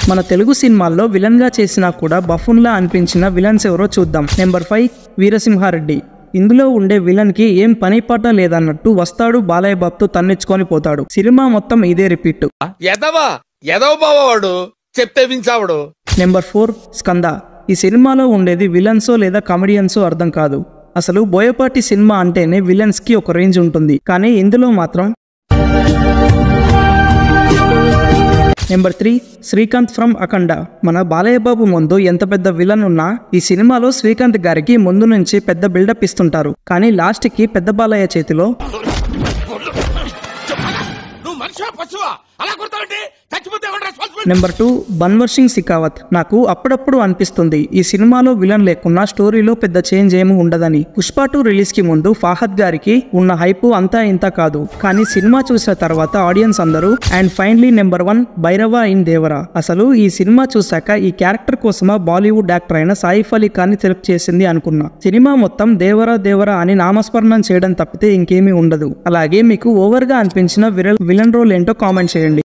మన తెలుగు సినిమాల్లో విలన్ గా చేసినా కూడా బఫూన్ లా అనిపించిన విలన్స్ ఎవరో చూద్దాం. నెంబర్ 5 వీరసింహారెడ్డి. ఇందులో ఉండే విలన్ కి ఏం పని పాట లేదన్నట్టు వస్తాడు, బాలయ్య బాబుతో తన్నిచ్చుకొని పోతాడు. సినిమా మొత్తం ఇదే రిపీట్. నెంబర్ 4 స్కంద. ఈ సినిమాలో ఉండేది విలన్సో లేదా కమెడియన్సో అర్థం కాదు. అసలు బోయపాటి సినిమా అంటేనే విలన్స్ కి ఒక రేంజ్ ఉంటుంది, కానీ ఇందులో మాత్రం. నెంబర్ 3 శ్రీకాంత్ ఫ్రమ్ అఖండ. మన బాలయ్య బాబు ముందు ఎంత పెద్ద విలన్ ఉన్నా ఈ సినిమాలో శ్రీకాంత్ గారికి ముందు నుంచి పెద్ద బిల్డప్ ఇస్తుంటారు, కానీ లాస్ట్ కి పెద్ద బాలయ్య చేతిలో నెంబర్ 2 బన్వర్ సింగ్ సికావత్. నాకు అప్పుడప్పుడు అనిపిస్తుంది ఈ సినిమాలో విలన్ లేకున్నా స్టోరీలో పెద్ద చేంజ్ ఏమి ఉండదని. పుష్ప 2 రిలీజ్ కి ముందు ఫాహద్ గారికి ఉన్న హైపు అంతా ఇంత కాదు, కానీ సినిమా చూసిన తర్వాత ఆడియన్స్ అందరూ. And finally number 1 Bhairava in Devara. అసలు ఈ సినిమా చూసాక ఈ క్యారెక్టర్ కోసమా బాలీవుడ్ యాక్టర్ అయిన సాయిఫ్ అలీ ఖాన్ ని సెలెక్ట్ చేసింది అనుకున్నా. సినిమా మొత్తం దేవరా దేవరా అని నామస్మరణం చేయడం తప్పితే ఇంకేమీ ఉండదు. అలాగే మీకు ఓవర్ గా అనిపించిన విలన్ రోల్ ఏంటో కామెంట్ చేయండి.